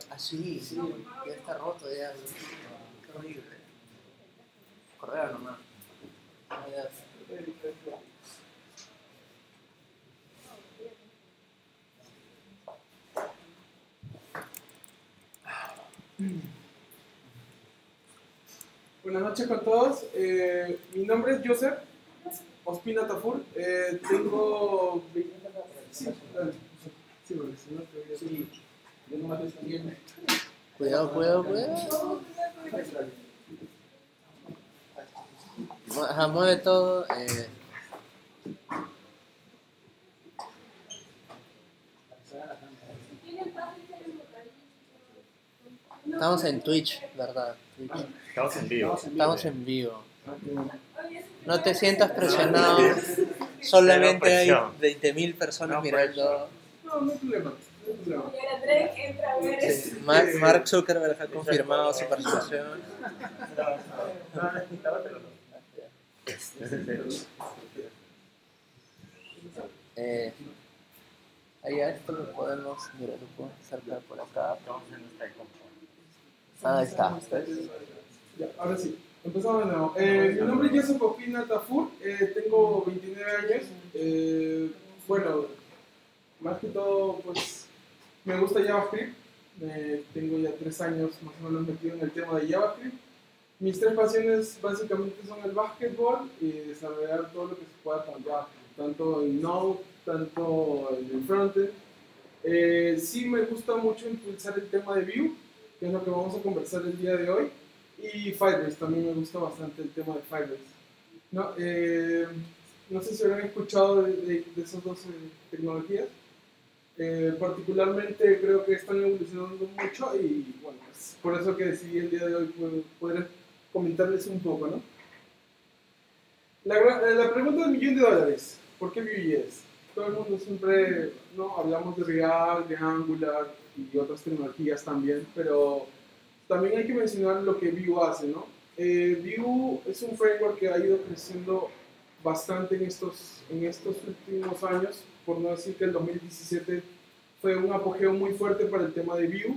Ah, sí, sí, ya está roto ya. Qué horrible. Correo nomás. Ah, ya. Buenas noches con todos. Mi nombre es Joseph Ospina Tafur. Tengo... Sí, dale. Sí, porque si no te voy a... Sí, yo nomás te también. Cuidado, cuidado, cuidado. Ajá, mueve todo. Estamos en Twitch, ¿verdad? Twitch. Estamos en vivo. Estamos en vivo. No te sientas presionado. Solamente hay 20.000 personas mirando. No, no hay problema. No hay problema. Sí. Mark Zuckerberg ha confirmado su participación. Ahí a esto lo podemos, mira, lo podemos acercar por acá. Ahí está. Ya, ahora sí, empezamos de nuevo. Mi nombre es Joseph Ospina Tafur, tengo 29 años. Bueno, más que todo, pues me gusta JavaScript. Tengo ya 3 años más o menos metido en el tema de JavaScript. Mis 3 pasiones básicamente son el básquetbol y desarrollar todo lo que se pueda con JavaScript, tanto en Node, tanto en el frontend. Sí me gusta mucho impulsar el tema de Vue, que es lo que vamos a conversar el día de hoy. Y Firebase, también me gusta bastante el tema de Firebase. No, no sé si habrán escuchado de esas dos tecnologías. Particularmente creo que están evolucionando mucho y bueno, es por eso que decidí el día de hoy poder comentarles un poco, ¿no? La pregunta del $1.000.000, ¿por qué Vue.js? Todo el mundo siempre, ¿no? Hablamos de React, de Angular y otras tecnologías también, pero también hay que mencionar lo que Vue hace, ¿no? Vue es un framework que ha ido creciendo bastante en estos últimos años, por no decir que el 2017 fue un apogeo muy fuerte para el tema de Vue.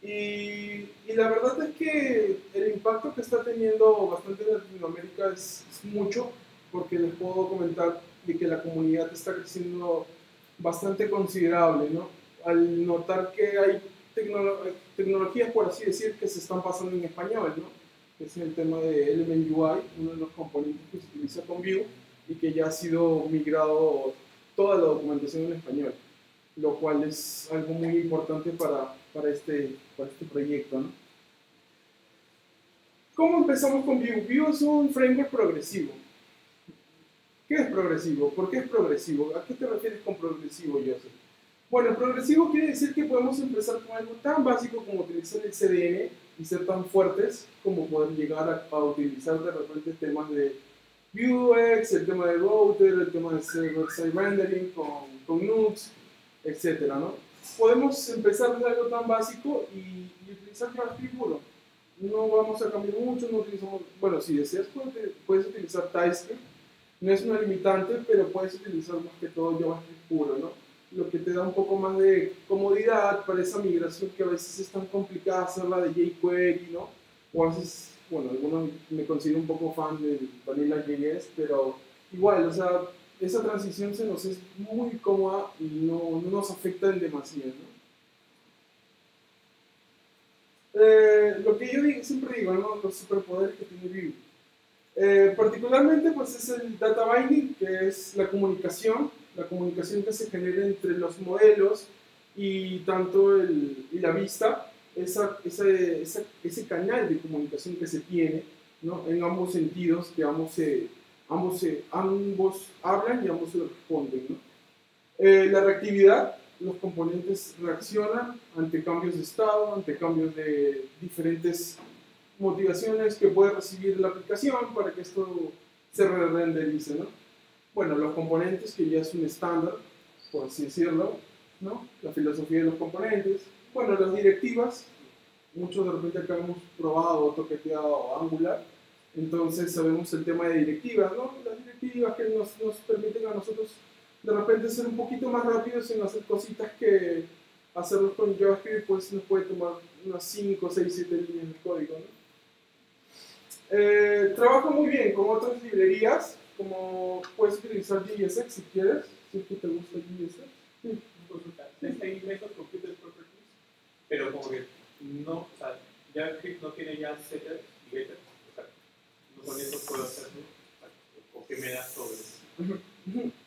Y la verdad es que el impacto que está teniendo bastante en Latinoamérica es mucho, porque les puedo comentar de que la comunidad está creciendo bastante considerable, ¿no? Al notar que hay tecnologías, por así decir, que se están pasando en español, ¿no? Que es el tema de Element UI, uno de los componentes que se utiliza con Vue y que ya ha sido migrado toda la documentación en español, lo cual es algo muy importante para este proyecto, ¿no? ¿Cómo empezamos con Vue? Vue es un framework progresivo. ¿Qué es progresivo? ¿Por qué es progresivo? ¿A qué te refieres con progresivo, Joseph? Bueno, progresivo quiere decir que podemos empezar con algo tan básico como utilizar el CDN y ser tan fuertes como poder llegar a utilizar de repente temas de Vuex, el tema de router, el tema de server-side rendering con Nux, etcétera, ¿no? Podemos empezar de algo tan básico y utilizar JavaScript puro. No vamos a cambiar mucho, no utilizamos, bueno, si deseas puedes utilizar TypeScript, no es una limitante, pero puedes utilizar más que todo JavaScript puro, ¿no? Lo que te da un poco más de comodidad para esa migración que a veces es tan complicada hacerla de jQuery, ¿no? O a veces, bueno, algunos me considero un poco fan de Vanilla.js, pero igual, o sea, esa transición se nos es muy cómoda y no nos afecta en demasía, ¿no? Lo que yo siempre digo, ¿no? Los superpoderes que tiene Vue. Particularmente, pues es el data binding, que es la comunicación que se genera entre los modelos y tanto y la vista, ese canal de comunicación que se tiene, ¿no? En ambos sentidos, que ambos hablan y ambos se responden, ¿no? La reactividad, los componentes reaccionan ante cambios de estado, ante cambios de diferentes motivaciones que puede recibir la aplicación para que esto se renderice, ¿no? Bueno, los componentes, que ya es un estándar, por así decirlo, ¿no? La filosofía de los componentes. bueno, las directivas, muchos de repente acá hemos probado, toqueteado Angular, entonces sabemos el tema de directivas, ¿no? Las directivas que nos permiten a nosotros de repente ser un poquito más rápidos en hacer cositas que hacerlo con JavaScript pues nos puede tomar unas 5, 6, 7 líneas de código, ¿no? Trabaja muy bien con otras librerías, como puedes utilizar JSX si quieres, si es que te gusta JSX. Sí. Hay Method Computer Properties, pero como que no, o sea, JavaScript no tiene ya setters y getters, o sea, no con eso puedo hacerlo, o qué me da sobre eso.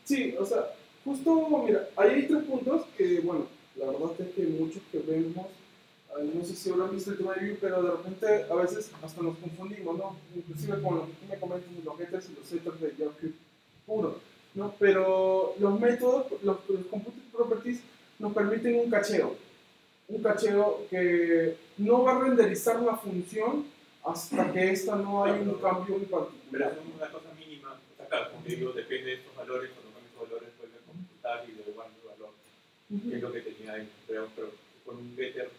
Sí, o sea, justo, mira, ahí hay 3 puntos que, bueno, la verdad es que muchos que vemos, no sé si habrán visto el tema de Vue, pero de repente a veces hasta nos confundimos, ¿no? Inclusive con lo que tú me comentas de los getters y los setters de JavaScript puro, ¿no? Pero los métodos, los computer properties nos permiten un cacheo que no va a renderizar la función hasta que esta no haya un cambio en Pero particular. es una cosa mínima, o sea, claro, como te digo, depende de estos valores, cuando cambian esos valores vuelve a computar y le guarda el valor, que es lo que tenía ahí, pero con un getter.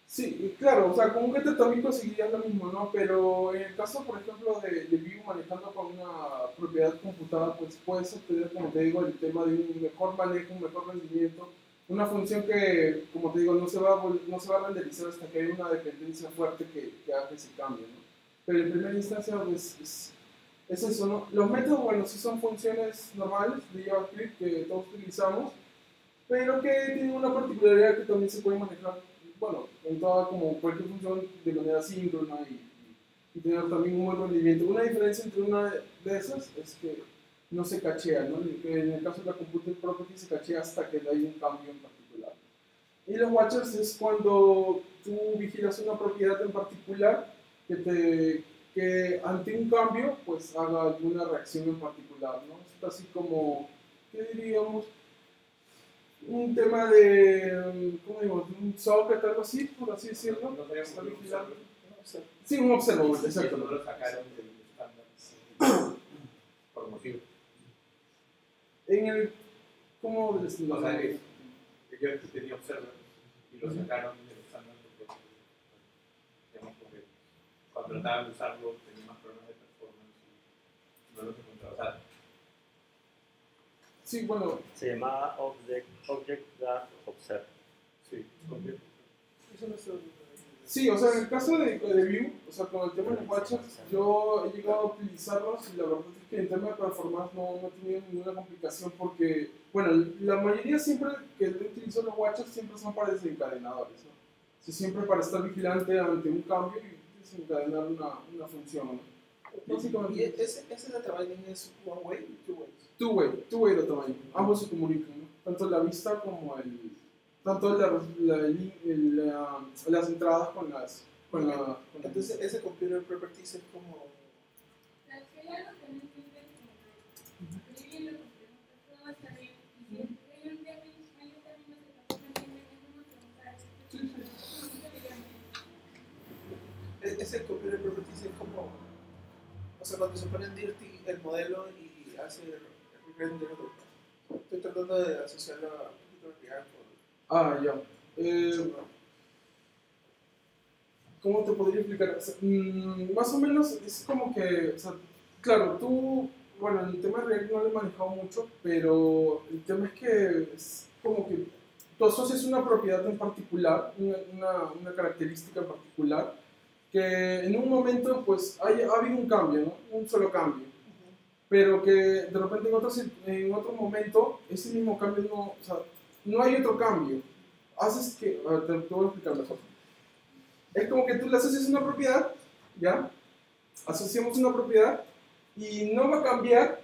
Sí, claro, o sea, con un getter también conseguirías lo mismo, ¿no? Pero en el caso, por ejemplo, de Vue manejando con una propiedad computada, pues puedes obtener, como te digo, el tema de un mejor manejo, un mejor rendimiento, una función que, como te digo, no se va a renderizar hasta que haya una dependencia fuerte que haga ese cambio, ¿no? Pero en primera instancia, pues, es eso, ¿no? Los métodos, bueno, sí son funciones normales de JavaScript que todos utilizamos, pero que tienen una particularidad que también se puede manejar, bueno, en toda como cualquier función de manera síncrona y tener también un buen rendimiento. Una diferencia entre una de esas es que no se cachea, ¿no? Que en el caso de la Computer Property se cachea hasta que no hay un cambio en particular. Y los watchers es cuando tú vigilas una propiedad en particular que ante un cambio pues haga alguna reacción en particular, ¿no? Es así como, ¿qué diríamos? Un tema de, ¿cómo digo? Un socket, algo así, por así decirlo. No sabemos Está cómo vigilando. usarlo. Sí, un observador, Y exacto. eso no lo sacaron del estándar por motivo. En el, ¿cómo O sea, yo tenía observer y lo sacaron del estándar porque, digamos, porque cuando trataban de usarlo tenía más problemas de performance y no los encontraba. O sea, sí, bueno, Se llamaba Object.Observe. sí, porque eso no sé. Sí, o sea, en el caso de Vue, o sea, con el tema de los watchers, yo he llegado a utilizarlos y la verdad es que en tema de performance no he tenido ninguna complicación porque, bueno, la mayoría siempre que utilizo los watchers siempre son para desencadenadores, ¿no? O sea, siempre para estar vigilante ante un cambio y desencadenar una función, ¿no? Básicamente. ¿Y ese data binding es one way o two ways? Two-way data binding, ambos se comunican, ¿no? Tanto la vista como tanto las entradas con las... Entonces, ese computer properties es como... Ese computer properties es como... O sea, cuando se pone en Dirty el modelo y hace el render. Estoy tratando de asociarlo a un poquito de React. Ah, ya. ¿Cómo te podría explicar? O sea, más o menos es como que, o sea, claro, tú, bueno, el tema de React no lo he manejado mucho, pero el tema es que es como que tú asocias una propiedad en particular, una característica en particular, que en un momento pues ha habido un cambio, ¿no? Un solo cambio, pero que de repente en otro momento ese mismo cambio no, o sea, no hay otro cambio. Haces que, a ver, te voy a explicar mejor. Es como que tú le asocias una propiedad, ¿ya? Asociamos una propiedad y no va a cambiar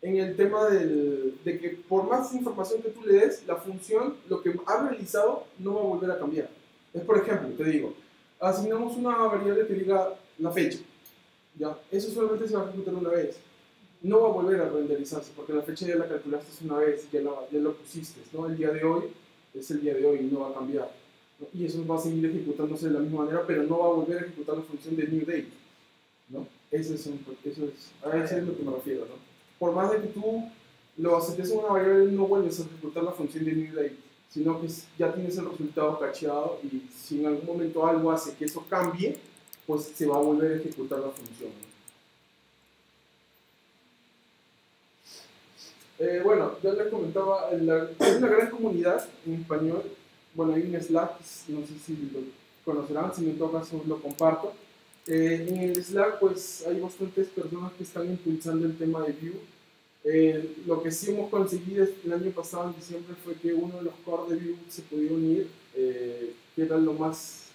en el tema de que por más información que tú le des, la función, lo que ha realizado, no va a volver a cambiar. Es, por ejemplo, te digo, asignamos una variable que diga la fecha, ¿ya? Eso solamente se va a ejecutar una vez. No va a volver a renderizarse porque la fecha ya la calculaste una vez, ya lo pusiste, ¿no? El día de hoy es el día de hoy y no va a cambiar, ¿no? Y eso va a seguir ejecutándose de la misma manera, pero no va a volver a ejecutar la función de new date, ¿no? A eso es lo que me refiero, ¿no? Por más de que tú lo aceptes en una variable, no vuelves a ejecutar la función de new date, sino que ya tienes el resultado cacheado y si en algún momento algo hace que eso cambie, pues se va a volver a ejecutar la función. Bueno, ya les comentaba, hay una gran comunidad en español. Bueno, hay un Slack, no sé si lo conocerán, si no en todo caso lo comparto. En el Slack pues hay bastantes personas que están impulsando el tema de Vue. Lo que sí hemos conseguido el año pasado, en diciembre, fue que uno de los core de Vue se podía unir, que era lo más,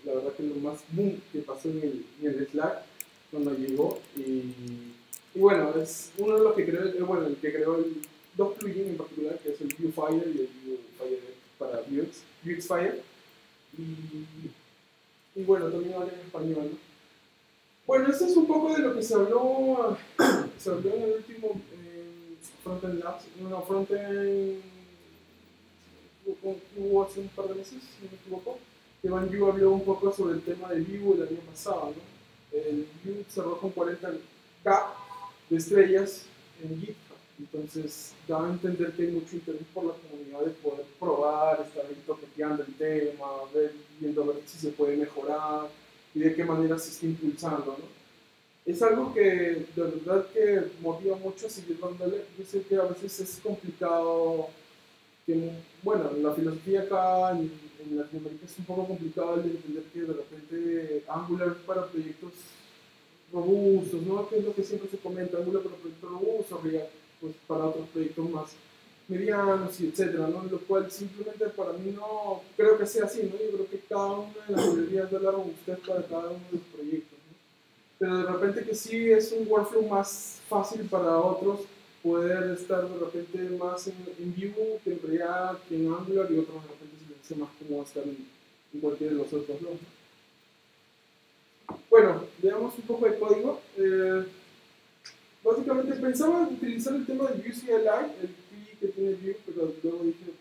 la verdad que lo más boom que pasó en el Slack cuando llegó. Y bueno, es uno de los que creó, bueno, el que creó dos plugins en particular, que es el Vuefire y el Vuefire para Vuexfire. Y bueno, también habla en español, ¿no? Bueno, esto es un poco de lo que se habló en el último Frontend Labs, no, Frontend hubo hace un par de meses, si no me equivoco, que Van Yu habló un poco sobre el tema de Vue el año pasado, ¿no? El Vue cerró con 40K de estrellas en GitHub, entonces da a entender que hay mucho interés por la comunidad de poder probar, estar ahí toqueteando el tema, viendo a ver si se puede mejorar y de qué manera se está impulsando, ¿no? Es algo que de verdad que motiva mucho a seguir dándole. Yo sé que a veces es complicado, que, bueno, la filosofía acá en Latinoamérica es un poco complicado el de entender que de repente Angular es para proyectos robustos, ¿no? Que es lo que siempre se comenta, Angular para proyectos robustos, React pues para otros proyectos más medianos y etcétera, ¿no? Lo cual simplemente para mí no creo que sea así, ¿no? Yo creo que cada una de las librerías da la robustez para cada uno de los proyectos, ¿no? Pero de repente que sí es un workflow más fácil para otros poder estar de repente más en Vue que en React, que en Angular y otros de repente se les hace más cómodo estar en cualquiera de los otros dos, ¿no? Bueno, veamos un poco de código. Básicamente pensaba utilizar el tema de Vue CLI, el PI que tiene Vue, pero luego dije,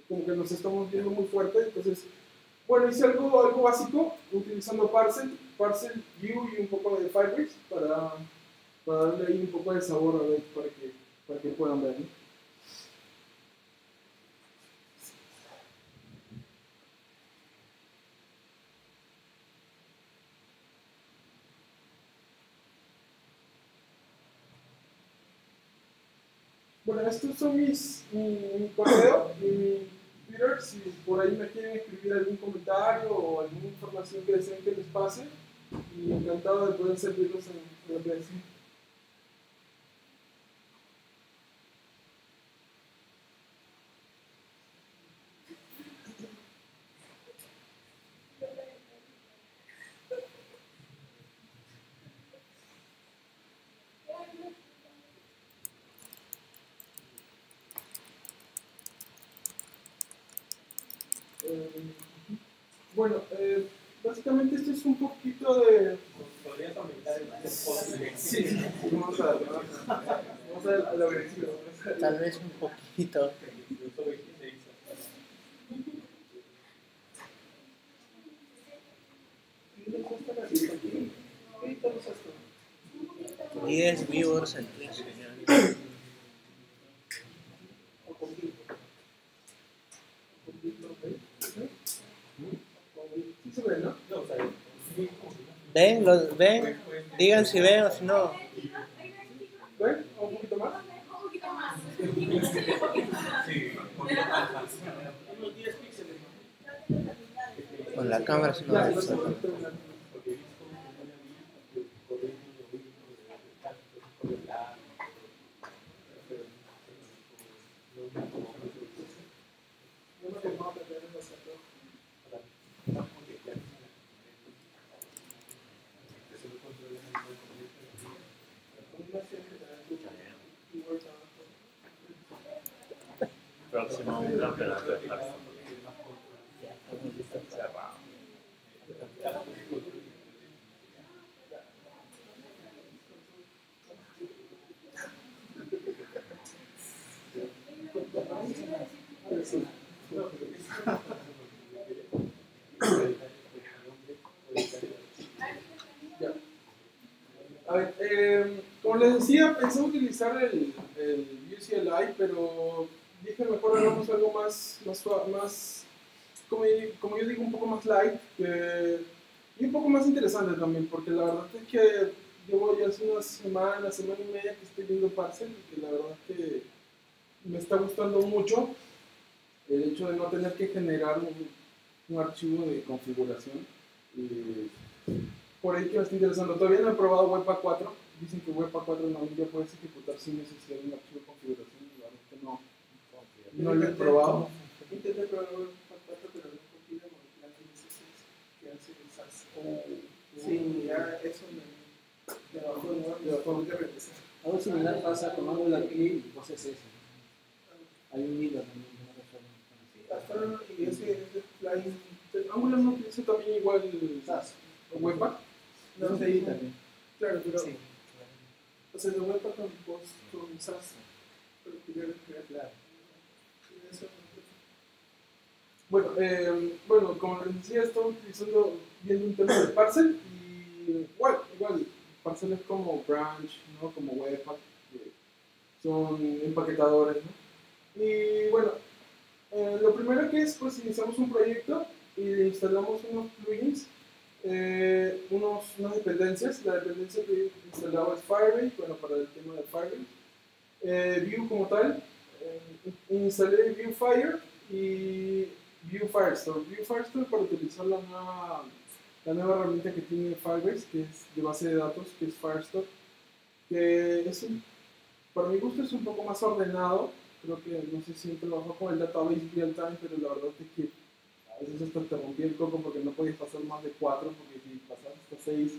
como que nos estamos viendo muy fuerte, entonces, bueno, hice algo básico, utilizando Parcel, Vue y un poco de Firebase para darle ahí un poco de sabor a ver, para que puedan ver, ¿no? Bueno, estos son mi correo y mi Twitter. Si por ahí me quieren escribir algún comentario o alguna información que deseen que les pase, y encantado de poder servirlos en la prensa. Bueno, básicamente esto es un poquito de... ¿Podrías aumentar el post? Sí, vamos a lo agresivo. Tal vez un poquito. Yo soy 26. 10 viewers en Twitch. Sí se ve, ¿no? No, o sea, ¿Ven? Digan si ven o si no. ¿Ven? ¿Un poquito más? sí, porque Unos 10 píxeles. Con la cámara si no Ya, ven. lo estoy terminando. Próximo campeonato de Hearthstone. A ver, como les decía, pensé utilizar el Vue CLI, pero dije mejor hagamos algo más como yo digo, un poco más light y un poco más interesante también, porque la verdad es que llevo ya hace una semana y media que estoy viendo Parcel y que la verdad es que me está gustando mucho el hecho de no tener que generar un archivo de configuración. Por ahí que me está interesando. Todavía no he probado Webpack 4. Dicen que Webpack 4 no ya puedes ejecutar sin necesidad de un archivo de configuración. La verdad es que no lo he probado. Intenté probar Webpack 4, pero no confío en la que hace el SAS. Sí, ya eso me bajó de nuevo, tengo que regresar. Algo similar pasa con Angular y CSS. Hay un hilo también que no resuelve. Y ese plugin, Angular no utiliza también igual SAS. Webpack. no sé, Sí, también. claro, pero Sí. o sea, de Webpack con SAS, pero quería crear Claro. eso. Bueno, como les decía, estaba viendo un tema de Parcel y igual, Parcel es como Branch, ¿no? Como Webpack, que son empaquetadores, ¿no? Y bueno, lo primero que es, pues iniciamos un proyecto y le instalamos unos plugins, unas dependencias. La dependencia que he instalado es Firebase, bueno, para el tema de Firebase. Vue como tal, instalé Vue Fire y Vue Firestore. Vue Firestore para utilizar la nueva herramienta que tiene Firebase, que es de base de datos, que es Firestore, que es para mi gusto es un poco más ordenado. Creo que no sé si trabajó con el database real time, pero la verdad es que a veces hasta te rompía el coco porque no podías pasar más de 4, porque si pasabas hasta 6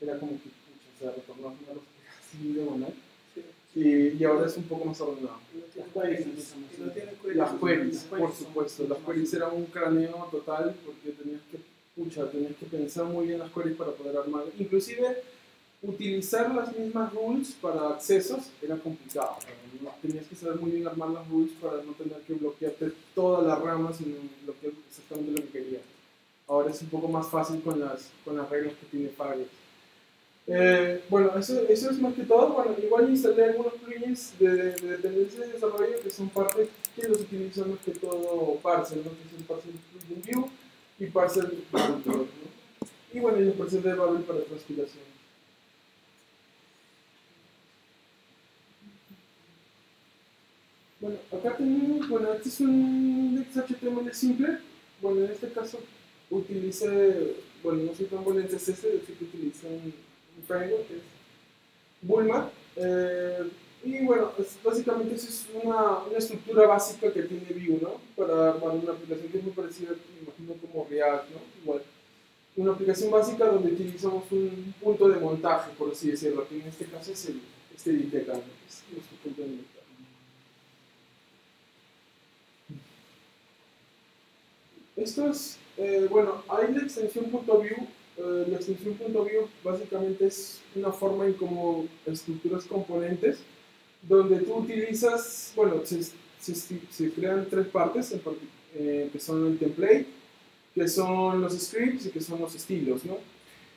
era como que, o sea, retornabas una los así de banal. Y ahora es un poco más ordenado. Las queries también son Y no así. tiene queries. Las queries, Las por queries supuesto. Las queries era un craneo total porque tenías que pensar muy bien las queries para poder armar. Inclusive, utilizar las mismas rules para accesos era complicado. ¿No? Tenías que saber muy bien armar las rules para no tener que bloquearte todas las ramas, sino bloquear exactamente lo que querías. Ahora es un poco más fácil con las reglas que tiene Firebase. Bueno, eso es más que todo. Bueno, igual instalé algunos plugins de dependencia de desarrollo que son parte que los utilizan más que todo Parcel, ¿no? Que es el Parcel Plugin View y Parcel Babel, ¿no? Y bueno, y el Parcel de Babel para transpilación. Bueno, acá tenemos, este es un index HTML simple. Bueno, en este caso no soy tan bueno en CSS, así que utilicé un framework que es Bulma. Y bueno, básicamente eso es una estructura básica que tiene Vue, ¿no? Para armar una aplicación que es muy parecida, me imagino, como React, ¿no? Igual. Una aplicación básica donde utilizamos un punto de montaje, por así decirlo, que en este caso es este Diteca, ¿no? Es nuestro punto de montaje. Esto es, hay la extensión .view. La extensión .view básicamente es una forma en cómo estructuras componentes, donde tú utilizas, se crean tres partes, que son el template, que son los scripts y que son los estilos, ¿no?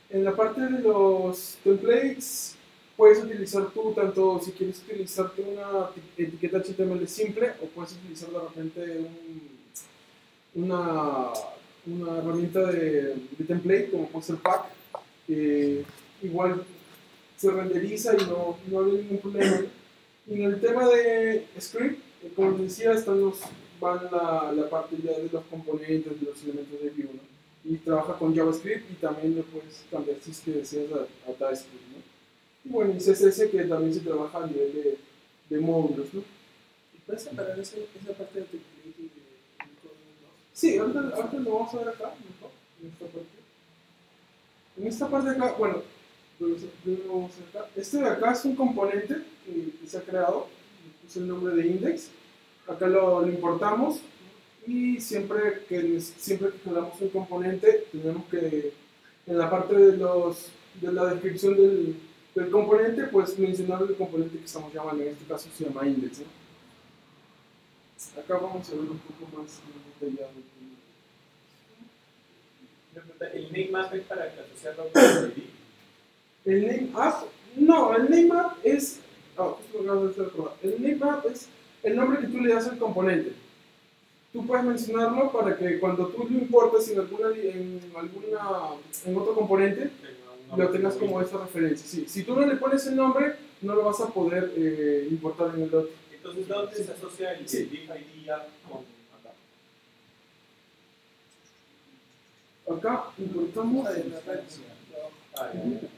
En la parte de los templates, puedes utilizar tú tanto si quieres utilizarte una etiqueta HTML simple o puedes utilizar de repente una herramienta de template como puede ser Pack, que igual se renderiza y no hay ningún problema. Y en el tema de script, como les decía, van la parte ya de los componentes, de los elementos de Vue, ¿no? Y trabaja con JavaScript y también le puedes cambiar si es que deseas a TypeScript, ¿no? Y bueno, y CSS, que también se trabaja a nivel de módulos, ¿no? ¿Y puedes separar esa parte de template y de código? Sí, ahorita lo vamos a ver acá, mejor, en esta parte de acá, bueno, primero vamos a ver acá. Este de acá es un componente que se ha creado, es el nombre de index. Acá lo importamos y siempre que creamos un componente, tenemos que, en la parte de la descripción del componente, pues mencionar el componente que estamos llamando, en este caso se llama index, ¿no? Acá vamos a ver un poco más detallado. ¿El name map es para asociarlo con el ID? El name app, no, el name app es, justo me acabo de recordar. El name app es el nombre que tú le das al componente. Tú puedes mencionarlo para que cuando tú lo importes en otro componente, lo tengas como esa referencia. Sí. Si tú no le pones el nombre, no lo vas a poder importar en el otro. Entonces, ¿dónde se asocia el div ID ya con acá? Acá importamos. Ah, ya.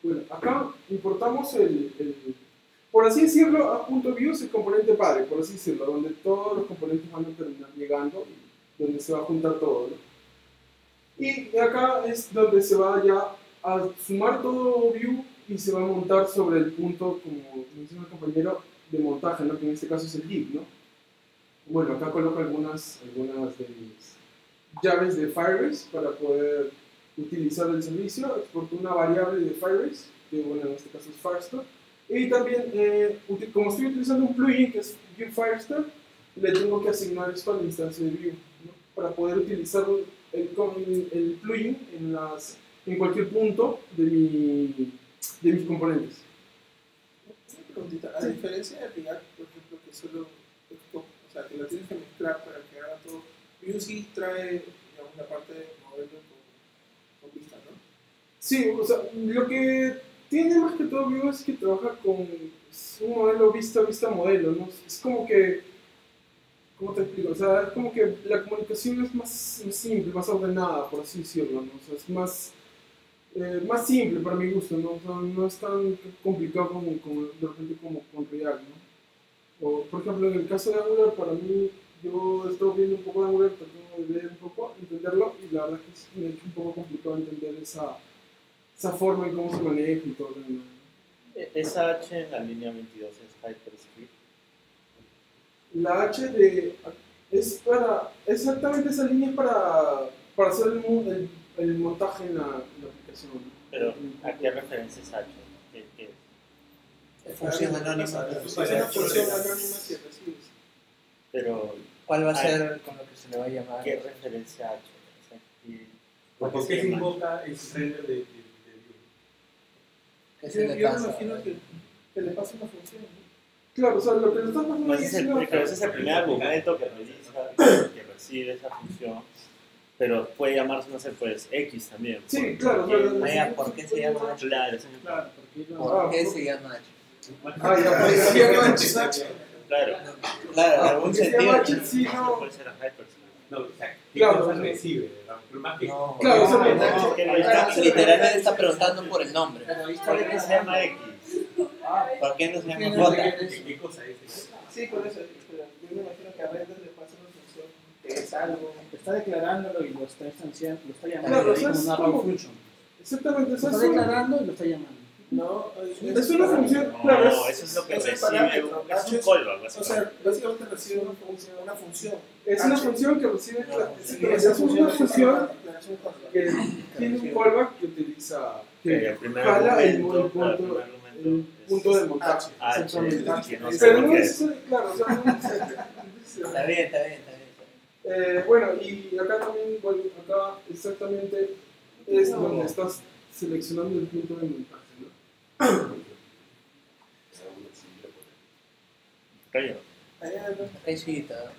Bueno, acá importamos por así decirlo, a punto view es el componente padre, por así decirlo, donde todos los componentes van a terminar llegando y donde se va a juntar todo, ¿no? Y acá es donde se va ya a sumar todo view y se va a montar sobre el punto, como menciona el compañero, de montaje, ¿no? Que en este caso es el div, ¿no? Bueno, acá coloco algunas de mis llaves de Firebase para poder utilizar el servicio. Exporto una variable de Firebase, que bueno, en este caso es Firestore. Y también, como estoy utilizando un plugin que es Vue Firestore, le tengo que asignar esto a la instancia de Vue, ¿no? Para poder utilizar el plugin en cualquier punto de mis componentes. Una preguntita, a diferencia de React, por ejemplo, que solo o sea, que lo tienes que mezclar para que haga todo, Vue sí trae, digamos, la parte de modelo con vista, ¿no? Sí, o sea, lo que tiene más que todo Vue es que trabaja con un modelo vista modelo, ¿no? Es como que, ¿cómo te explico? O sea, es como que la comunicación es más simple, más ordenada, por así decirlo, ¿no? O sea, es más simple para mi gusto, ¿no? O sea, no es tan complicado como de repente como con React, ¿no? O, por ejemplo, en el caso de Angular, para mí, yo he estado viendo un poco de Angular, tratando de leer un poco, entenderlo, y la verdad es que me ha hecho un poco complicado entender esa forma en cómo se maneja y todo. ¿No? Esa H en la línea 22 es HyperScript. La H es para, exactamente esa línea es para hacer el montaje en la aplicación. ¿No? Pero, ¿a qué referencia es H? ¿Qué es? Función anónima. Es una función anónima que recibes. Pero, ¿Cuál va a ser con lo que se le va a llamar? ¿qué referencia H? O sea, ¿Por qué se invoca el render de Vue? ¿Qué se le Yo me pasa? imagino que le pasa una función, ¿no? Claro, o sea, lo que le estás pasando Pues ahí ese es es una- ese es el primer argumento que recibe esa función, pero puede llamarse, no sé, pues X también. Sí, claro. o sea, Ah, ¿por qué se llama H? Claro, ese es el Claro, porque ¿Por qué se llama H? ya, Se llama H. Claro. Claro, en algún porque se sentido. llama H, sí, no. Puede ser a HyperScript. No, o sea, ¿qué Claro. cosa recibe? Pero más que No, Claro, o sea, No, que literalmente está preguntando por el nombre. Pero ahí ¿Por qué se llama X? ¿Por qué no se llama no J? ¿qué cosa es? Sí, por eso. Pero yo me imagino que a render le pasa una función que es algo. está declarándolo y lo está instanciando, lo está llamando Claro, ahí o sea, como una es raw como- function. Exactamente, Lo esa está es una, declarando y lo está llamando. No, es una función, No, claro, eso es lo que es el recibe, parámetro. es un callback, O básicamente. sea, básicamente recibe una función. es una H. función que recibe, Y es esa una función es un callback. que tiene un callback que utiliza, Que que el primer jala el argumento, claro, punto, el primer el argumento punto de es montaje. H, Exactamente. que no sé Pero lo no que es, es. claro, o sea, no es- Está bien, está bien, está bien. bueno, y acá también, bueno, acá exactamente es donde estás seleccionando el punto de montaje, ¿no? Coño, Ahí sí está.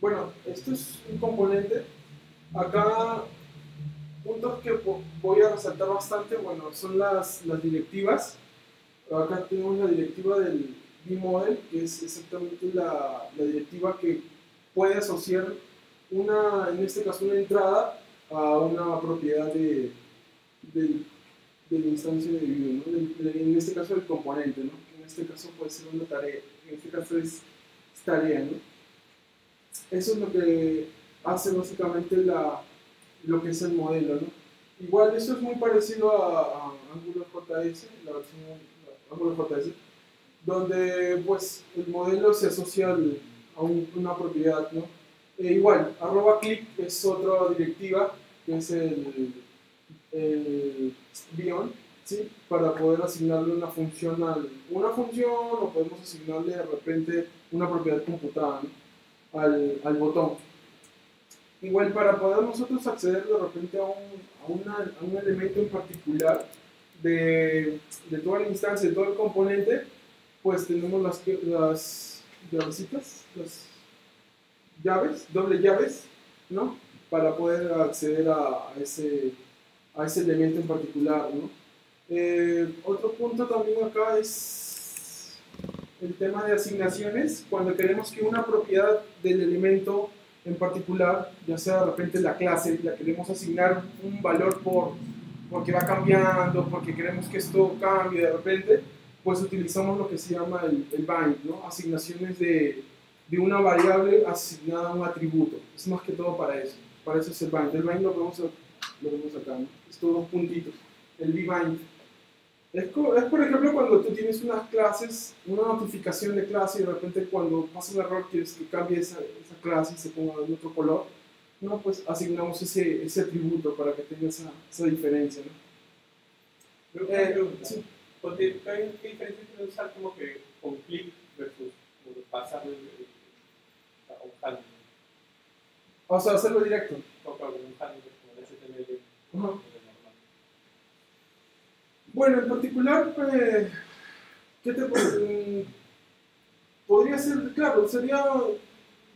Bueno, esto es un componente. Acá, puntos que voy a resaltar bastante, bueno, son las directivas. Acá tenemos la directiva del vModel, que es exactamente la directiva que puede asociar en este caso, una entrada a una propiedad de la instancia de Vue, ¿no? En este caso el componente, ¿no? Que en este caso puede ser una tarea, en este caso es tarea, ¿no? Eso es lo que hace básicamente lo que es el modelo, ¿no? Igual eso es muy parecido a AngularJS, la versión AngularJS, donde pues el modelo se asocia a una propiedad, ¿no? Igual, @click es otra directiva que es el beyond, ¿sí? Para poder asignarle una función o podemos asignarle de repente una propiedad computada, ¿no? al botón. igual para poder nosotros acceder de repente a un elemento en particular de toda la instancia, de todo el componente, pues tenemos las llavecitas, las llaves, doble llaves, ¿no? Para poder acceder a ese elemento en particular, ¿no? Otro punto también acá es el tema de asignaciones. Cuando queremos que una propiedad del elemento en particular, ya sea de repente la clase, la queremos asignar un valor porque va cambiando, porque queremos que esto cambie de repente, pues utilizamos lo que se llama el bind, ¿no? Asignaciones de una variable asignada a un atributo. Es más que todo para eso. Para eso es el bind. El bind lo vemos acá, ¿no? Es todo dos puntitos. El bind. Es por ejemplo cuando tú tienes unas clases, una notificación de clase y de repente cuando pasa un error quieres que cambie esa clase y se ponga de otro color, no, pues asignamos ese atributo para que tenga esa diferencia, ¿no? Pero una pregunta, sí. ¿qué diferencia tiene usar como que con clic versus pasarlo a un handle? O sea, hacerlo directo. O con un handle como el HTML Ajá. normal. Bueno, en particular, ¿qué te podría ser? Claro, en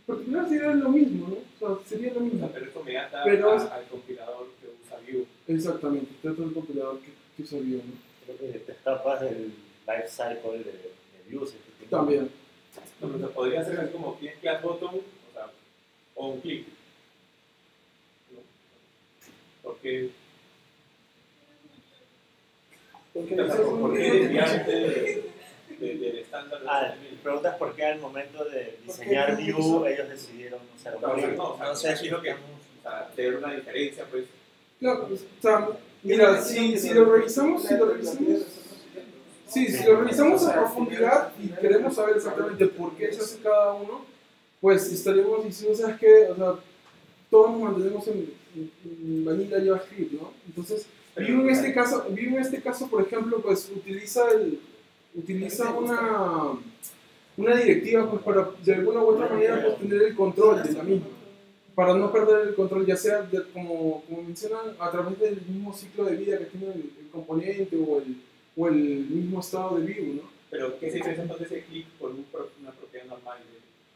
particular sería lo mismo, ¿no? O sea, sería lo mismo. Pero esto me ata Pero al compilador que usa Vue. Exactamente, trata del compilador que usa Vue, ¿no? Creo que te escapas del life cycle de Vue. También. Entonces, podría ser así como click class button, o sea, o un clic. ¿No? Porque desviarte del estándar de HTML. Preguntas por qué al momento de diseñar Vue ellos decidieron usar un clic. No sé si lo que tener una diferencia, pues. Claro, pues, o sea, mira, si lo revisamos, si lo revisamos a profundidad y queremos saber exactamente por qué se hace cada uno, pues estaríamos diciendo, ¿sabes qué? O sea, todos nos mantenemos en vanilla JavaScript, ¿no? Entonces, Vue en este caso, por ejemplo, pues utiliza una directiva pues para de alguna u otra manera pues, tener el control de la misma, para no perder el control, ya sea como mencionan, a través del mismo ciclo de vida que tiene el componente o el mismo estado de Vue, ¿no? Pero, ¿qué se diferencia entonces ese clic con una propiedad normal?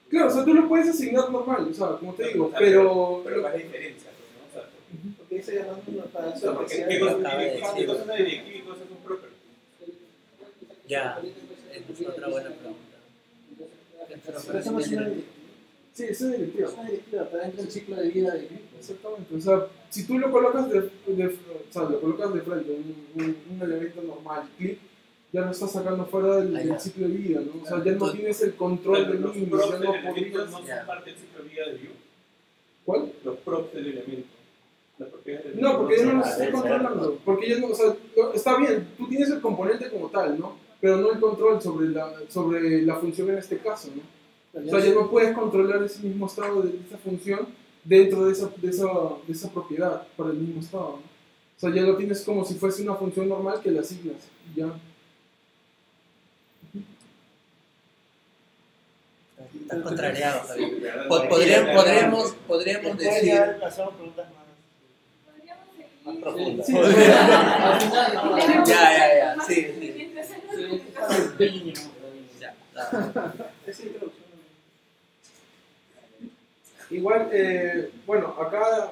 Claro, o sea, tú lo puedes asignar normal, o sea, como te digo, pero ¿cuál es la diferencia? ¿No? O sea, Porque dice llamando para ¿qué cosa es una directiva y qué cosa es un property? Ya, es otra buena pregunta. Pero eso no es una directiva. Sí, esa es directiva. Es una directiva, está dentro del ciclo de vida de Vue. Exactamente, o sea, si tú lo colocas lo colocas de frente, un elemento normal, clic, ya lo estás sacando fuera del ciclo de vida, ¿no? O sea, ya no tienes el control del Los mismo, props ya del no elemento podrías... no son parte del ciclo de vida de Vue. ¿Cuál? Los props del elemento. Las propiedades del No, elemento porque ya no son los estás controlando, porque ya no, o sea, está bien, tú tienes el componente como tal, ¿no? Pero no el control sobre la función en este caso, ¿no? O sea, ya no puedes controlar ese mismo estado de esa función dentro de esa propiedad para el mismo estado, ¿no? O sea, ya lo tienes como si fuese una función normal que le asignas, y ya. Estás contrariado, Javier. Podríamos Podríamos decir. Hacemos preguntas más profundas. Sí. Ya. Sí. Ya. Igual, bueno, acá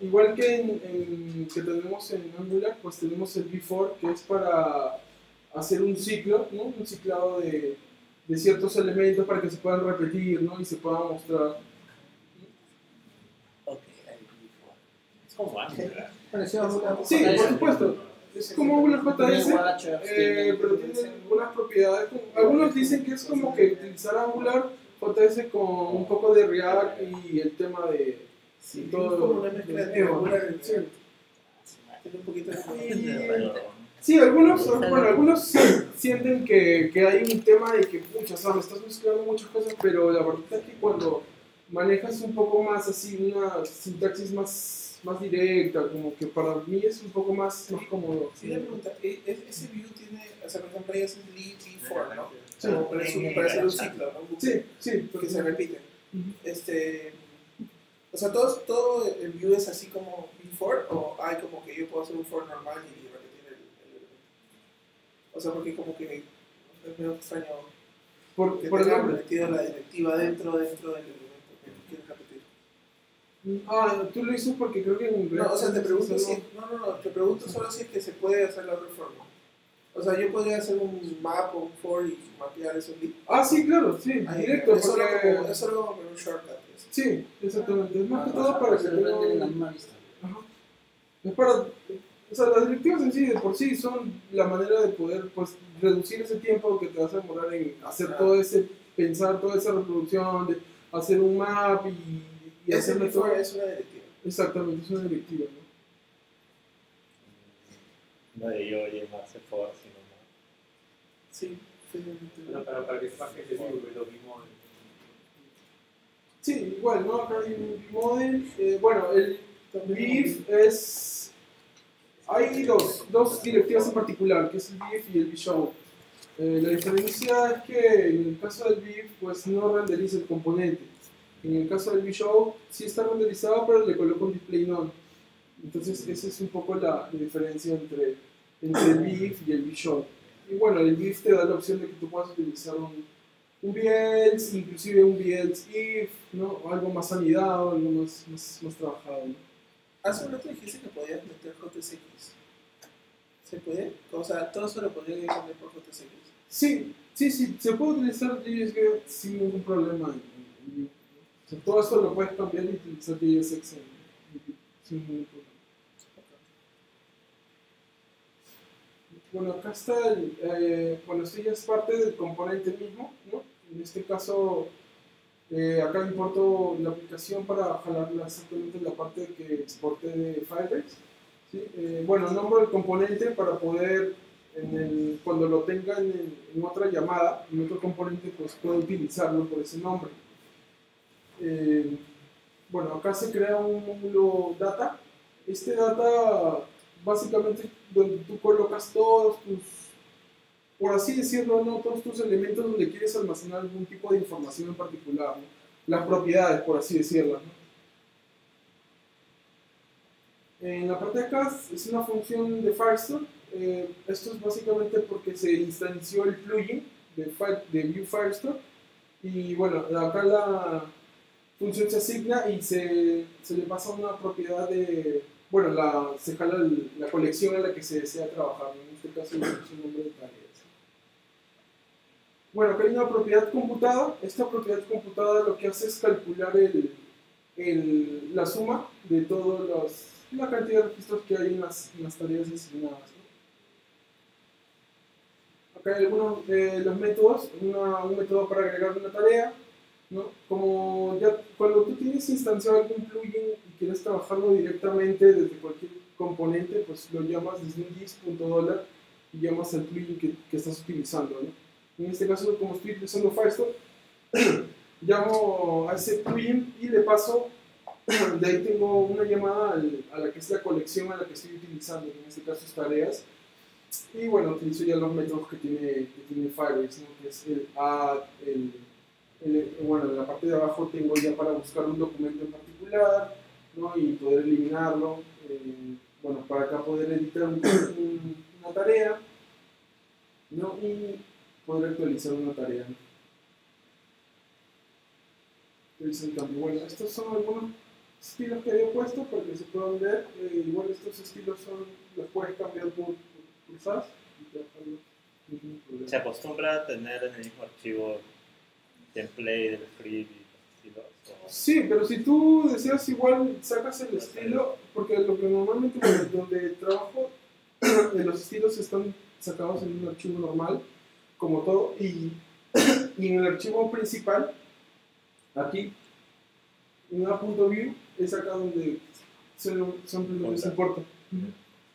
igual que que tenemos en Angular, pues tenemos el before, que es para hacer un ciclo, ¿no? Un ciclado de ciertos elementos para que se puedan repetir, ¿no? Y se puedan mostrar. Ok, Es como Angular. Pareció a Angular. Sí, por supuesto. Es como Angular JS, pero tiene algunas propiedades. Algunos dicen que es como que utilizar Angular JS con un poco de React y el tema de Sí, todo. es como una mezcla de Angular y React. Tiene un poquito de... Sí, algunos sienten que hay un tema de que, pucha, sabes, estás mezclando muchas cosas, pero la verdad es que cuando manejas un poco más así, una sintaxis más directa, como que para mí es un poco más cómodo. Sí, la pregunta, ese Vue tiene, o sea, por ejemplo, ahí hace lead before, ¿no? Sí. Como para hacer un ciclo, ¿no? Sí, Porque se repite. sea, todo el view es así como before, o hay como que yo puedo hacer un for normal y repetir el elemento. O sea, porque como que es medio extraño que Por tenga ejemplo, metido la directiva dentro del elemento que quieres repetir. tú lo dices porque creo que en No, o sea, te pregunto es si... algo- No, te pregunto solo si es que se puede hacer la otra forma. O sea, yo podría hacer un map o un for y mapear esos bits. Sí, claro, sí, Ahí, directo, es solo porque... como un shortcut. Pues. Sí, exactamente, es más que todo Para para que que se lo tenga en la un... misma vista. Ajá. Es para... O sea, las directivas en sí, de por sí, son la manera de poder, pues, reducir ese tiempo que te vas a demorar en hacer todo ese, pensar toda esa reproducción, de hacer un map y Ese hacerle todo. before es una directiva. Exactamente, es una directiva, ¿no? No de yo llamarse for, sino más. Sí, Bueno, para que sepas que es lo mismo. Sí, igual, ¿no? Acá hay un model. Bueno, el BIF es... Hay dos directivas en particular, que es el BIF y el BShow. La diferencia es que en el caso del BIF, pues no renderiza el componente. En el caso del BShow, sí está renderizado, pero le coloca un display none. Entonces, esa es un poco la diferencia entre el BIF y el BShow. Y bueno, el BIF te da la opción de que tú puedas utilizar un BIELS, inclusive un BIELS if, ¿no? O algo más anidado, algo más trabajado, ¿no? Hace un rato dijiste que podías meter JSX. ¿Se puede? O sea, todo eso lo podría cambiar por JSX. Sí, se puede utilizar JSX sin ningún problema. O sea, todo esto lo puedes cambiar y utilizar JSX sin ningún problema. Bueno, acá está bueno, esto ya es parte del componente mismo, ¿no? En este caso, acá importo la aplicación para jalarla exactamente la parte que exporté de Firebase. ¿Sí? Bueno, nombro el componente para poder, cuando lo tenga en otra llamada, en otro componente, pues puedo utilizarlo por ese nombre. Bueno, acá se crea un módulo data. Este data, básicamente, donde tú colocas todos tus, por así decirlo, ¿no? Todos tus elementos donde quieres almacenar algún tipo de información en particular, ¿no? Las propiedades, por así decirlo, ¿no? En la parte de acá es una función de Firestore. Esto es básicamente porque se instanció el plugin de Vue Firestore. Y bueno, acá la función se asigna y se le pasa una propiedad de... Bueno, se jala la colección en la que se desea trabajar. En este caso es un nombre de tareas. Bueno, acá hay una propiedad computada. Esta propiedad computada lo que hace es calcular la suma de todos la cantidad de registros que hay en las tareas designadas, ¿no? Acá hay algunos de los métodos, un método para agregar una tarea, ¿no? Como ya cuando tú tienes instanciado algún plugin y quieres trabajarlo directamente desde cualquier componente, pues lo llamas desde un gis.dollar y llamas al plugin que estás utilizando, ¿no? En este caso, como estoy utilizando Firestore, llamo a ese plugin y le paso, de ahí tengo una llamada a la que es la colección a la que estoy utilizando, en este caso es tareas, y bueno, utilizo ya los métodos que tiene Firebase, ¿no? Que es el add, bueno, en la parte de abajo tengo ya para buscar un documento en particular, ¿no? Y poder eliminarlo, bueno, para acá poder editar una tarea, ¿no? Y poder actualizar una tarea, ¿no? Entonces, en cambio, bueno, estos son algunos estilos que había puesto para que se puedan ver. Igual estos estilos los puedes cambiar por SAS y te dejan ningún problema. Se acostumbra a tener en el mismo archivo template del script y los estilos. Sí, pero si tú deseas igual sacas el estilo, porque lo que normalmente donde trabajo los estilos están sacados en un archivo normal, como todo, y en el archivo principal, aquí, en una.view, es acá donde solamente se importa.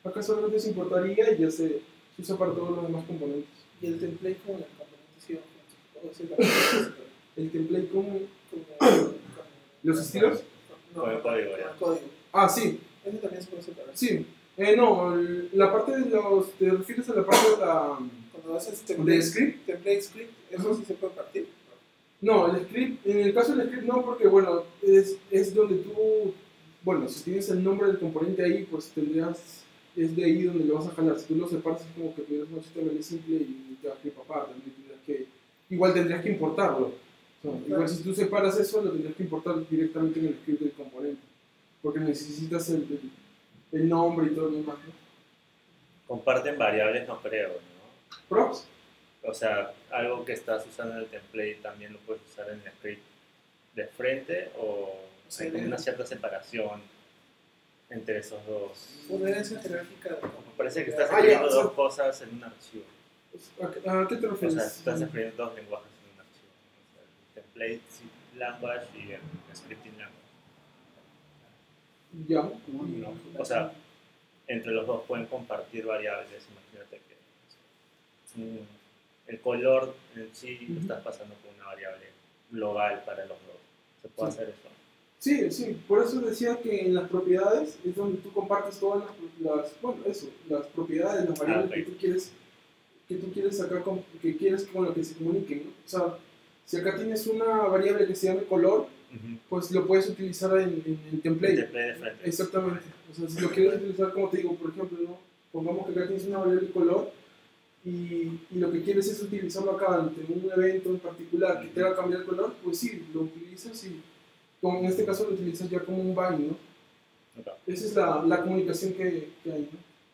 Acá solamente se importaría y ya se usa para todos los demás componentes. Y el template con la componentización. El template con Como los estilos. Con el código, con ya. el código. Sí. Ese también se puede separar. Sí. No, la parte de te refieres a la parte de la... Cuando haces ¿De script? template script, ¿eso sí se puede partir? No, el script, en el caso del script no, porque bueno, es donde tú, bueno, si tienes el nombre del componente ahí, pues tendrías, es de ahí donde lo vas a jalar. Si tú lo separas es como que tuvieras un HTML simple y te va a script aparte, igual tendrías que importarlo. O sea, igual si tú separas eso, lo tendrías que importar directamente en el script del componente, porque necesitas el nombre y todo lo demás, ¿no? Comparten variables, no creo, ¿no? Props. O sea, algo que estás usando en el template también lo puedes usar en el script de frente o hay como una cierta separación entre esos dos. Una herencia jerárquica. Me parece que estás ya, escribiendo o sea, dos cosas en un archivo. ¿A qué te O refieres? sea, estás escribiendo dos lenguajes en un archivo. O sea, el template language y el scripting language. Ya. ¿No? O sea, entre los dos pueden compartir variables. Imagínate que el color en sí lo estás pasando por una variable global para los dos. ¿Se puede hacer eso? Sí, sí, por eso decía que en las propiedades es donde tú compartes todas las propiedades, las variables ok. que tú quieres sacar, que quieres con lo que se comuniquen, ¿no? O sea, si acá tienes una variable que se llame color, pues lo puedes utilizar en el template. El template de frente. Exactamente. O sea, si lo quieres utilizar, como te digo, por ejemplo, ¿no? Pongamos que acá tienes una variable color y lo que quieres es utilizarlo acá ante un evento en particular que te haga cambiar el color, pues sí, lo utilizas y como en este caso lo utilizas ya como un bind, ¿no? Okay. Esa es la comunicación que hay,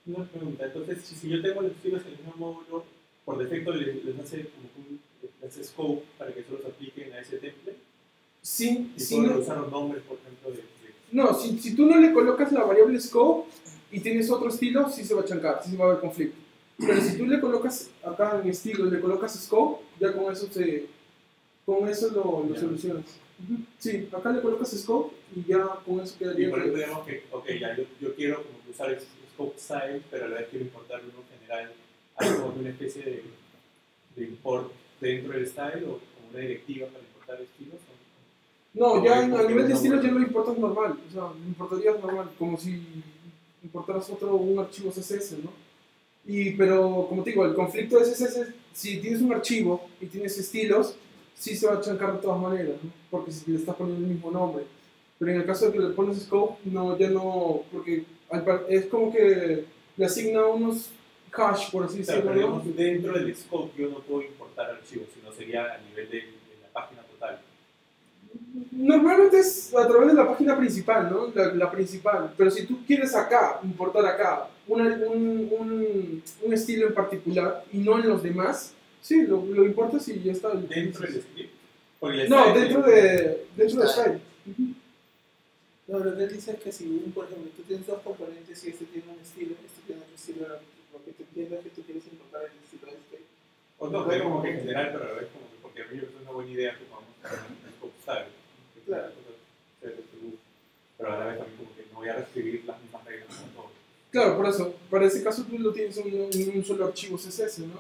¿no? Una pregunta, entonces, si yo tengo los estilos en el mismo módulo, por defecto les hace como les hace scope para que solo se apliquen a ese template Sí, y sí, pueden no, usar los nombres, por ejemplo, no si tú no le colocas la variable scope y tienes otro estilo, sí se va a chancar, sí se va a haber conflicto. Pero si tú le colocas acá en estilo y le colocas scope, ya con eso lo solucionas. Sí, acá le colocas scope y ya con eso quedaría. Y por ejemplo, digamos que, ok, ya yo quiero como que usar el scope style, pero a la vez quiero importar uno general, hay como una especie de import dentro del style o como una directiva para importar estilos. No, ya a nivel de no, estilos ya bueno. lo importas normal, o sea, lo importarías normal, como si importaras un archivo CSS, ¿no? Pero, como te digo, el conflicto de CSS, si tienes un archivo y tienes estilos, sí se va a chancar de todas maneras, ¿no? Porque si le estás poniendo el mismo nombre. Pero en el caso de que le pones scope, no, ya no, porque es como que le asigna unos hash, por así O sea, pero decirlo, ¿no? digamos, dentro del scope yo no puedo importar archivos, sino sería a nivel de la página total. Normalmente es a través de la página principal, ¿no? La principal. Pero si tú quieres acá, importar acá un estilo en particular y no en los demás, sí, lo importas y ya está. ¿Dentro del script? Porque el No, style- dentro de Style. No, lo que él dice es que si, por ejemplo, tú tienes dos componentes y este tiene un estilo, este tiene otro estilo, lo que te entiendo es que tú quieres importar el estilo de este. O no, pero como que en general, pero a la vez como que porque a mí me parece una buena idea que vamos a hacer un scope style. Claro. Pero a la vez también como que no voy a reescribir las mismas reglas para todo. Claro, por eso, para ese caso tú lo tienes en un solo archivo CSS, ¿no?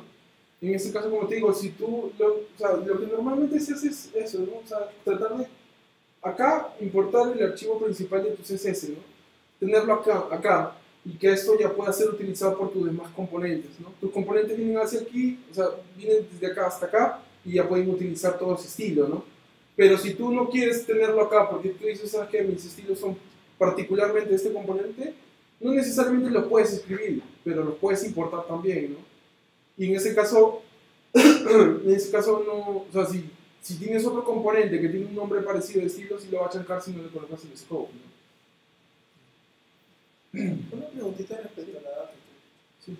En ese caso, como te digo, si tú, o sea, lo que normalmente se hace es eso, ¿no? O sea, tratar de acá importar el archivo principal de tu CSS, ¿no? Tenerlo acá, y que esto ya pueda ser utilizado por tus demás componentes, ¿no? Tus componentes vienen hacia aquí, o sea, vienen desde acá hasta acá, y ya pueden utilizar todo ese estilo, ¿no? Pero si tú no quieres tenerlo acá, porque tú dices, ¿sabes qué? Mis estilos son particularmente este componente, no necesariamente los puedes escribir, pero los puedes importar también, ¿no? Y en ese caso no, o sea, si tienes otro componente que tiene un nombre parecido de estilo, sí lo va a chancar si no le colocas el scope, ¿no? Una preguntita respecto a la data. Sí.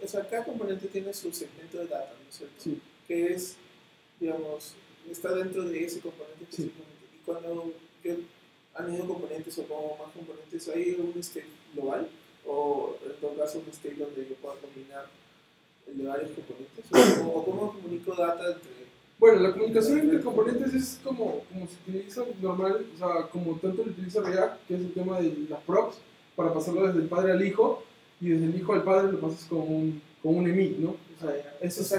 O sea, cada componente tiene su segmento de data, ¿no es cierto? Sí. Que es, digamos, está dentro de ese componente Sí. específicamente. Y cuando añado componentes o pongo más componentes, ¿hay un state global? ¿O en todo caso un state donde yo pueda combinar el de varios componentes? ¿O cómo comunico data entre...? Bueno, la comunicación entre componentes es como se utiliza normal, o sea, como tanto lo utiliza React, que es el tema de las props, para pasarlo desde el padre al hijo, y desde el hijo al padre lo pasas con un emit, ¿no? O sea, esa es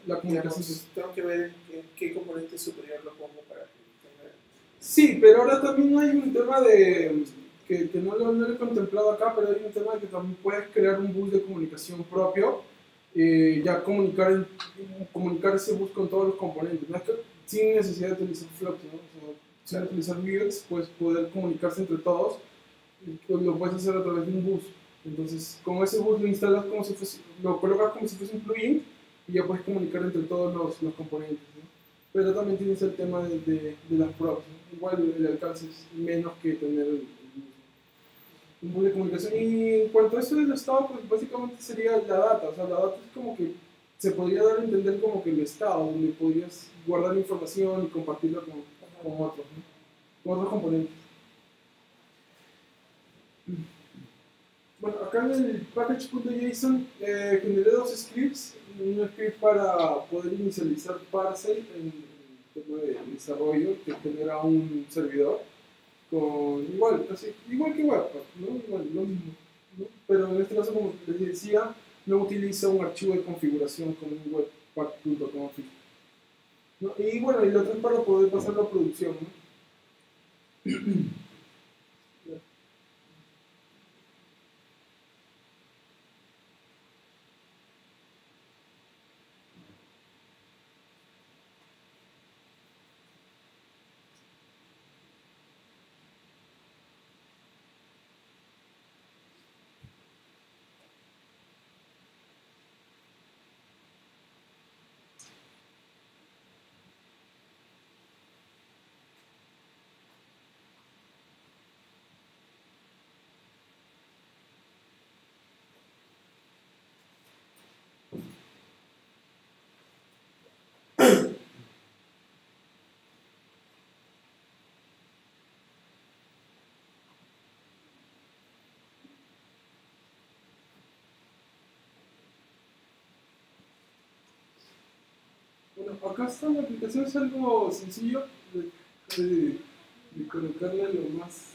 la comunicación. Digamos, tengo que ver en qué componente superior lo pongo para que tenga... Sí, pero ahora también hay un tema de que no lo he contemplado acá, pero hay un tema de que también puedes crear un bus de comunicación propio, ya comunicar ese bus con todos los componentes. No es que sin necesidad de utilizar Flux, ¿no? O sea, sin utilizar Vuex, puedes poder comunicarse entre todos, y lo puedes hacer a través de un bus. Entonces, con ese bus lo instalas como si fuese, lo colocas como si fuese un plugin y ya puedes comunicar entre todos los componentes, ¿no? Pero también tienes el tema de las props, ¿no? Igual el alcance es menos que tener el bus, ¿no? Un bus de comunicación. Y en cuanto a eso del estado, pues básicamente sería la data. O sea, la data es como que se podría dar a entender como que el estado, donde podrías guardar información y compartirla con otros, ¿no? Con otros componentes. Bueno, acá en el package.json generé dos scripts. Un script para poder inicializar parcel en el tema de desarrollo que genera un servidor con igual que Webpack, ¿no? Igual, lo mismo, ¿no? Pero en este caso, como les decía, no utiliza un archivo de configuración como un webpack.config, ¿no? Y bueno, y lo otro es para poder pasarlo a producción, ¿no? Bueno, acá está la aplicación, es algo sencillo de colocarle lo más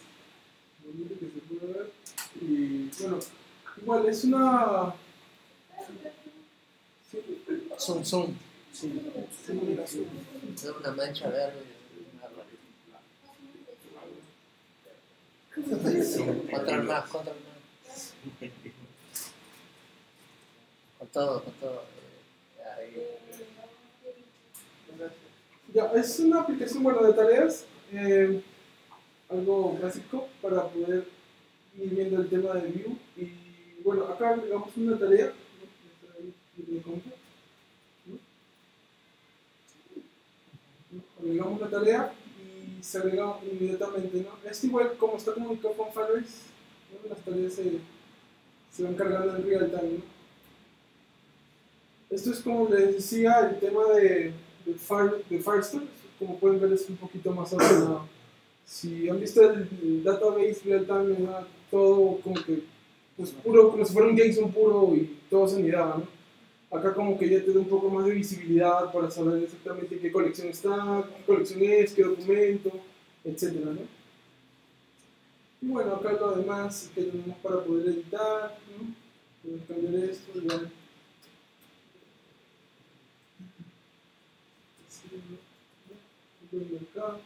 bonito que se pueda ver. Y bueno, igual es una. Zoom. Simulación. Es una mancha verde. Control más. Con todo. Ahí. Ya, es una aplicación bueno, de tareas, algo básico para poder ir viendo el tema de Vue. Y bueno, acá agregamos una tarea, agregamos la tarea y se agrega inmediatamente, ¿no? Es igual como está comunicado con Firebase, ¿no? Las tareas se van cargando en real time, ¿no? Esto es como les decía, el tema de Firestore, como pueden ver es un poquito más ordenado. Si han visto el database real time, era todo como que pues puro, como si fuera un JSON puro y todo se anidaba, ¿no? Acá como que ya te da un poco más de visibilidad para saber exactamente en qué colección está, qué colección es, qué documento, etcétera, ¿no? Y bueno, acá lo demás que tenemos para poder editar, ¿no? Podemos cambiar esto, igual. Acá,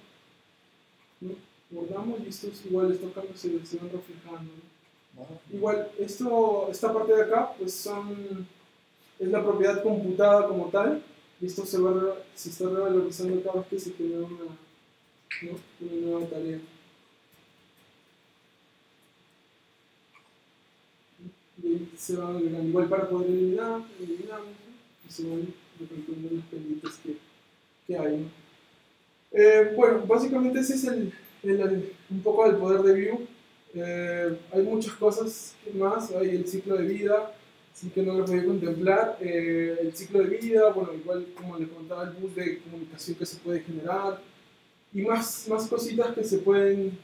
¿no? Guardamos y estos igual estos cambios se van reflejando, ¿no? Igual esta parte de acá pues es la propiedad computada como tal y esto se está revalorizando cada vez que se genera una nueva tarea. Y ahí se van agregando igual para poder eliminamos, ¿no? Y se van reconstruyendo los pendientes que hay, ¿no? Bueno, básicamente ese es un poco el poder de Vue. Hay muchas cosas más, hay el ciclo de vida, así que no lo podía contemplar. El ciclo de vida, bueno, igual como les contaba, el bus de comunicación que se puede generar y más cositas que se pueden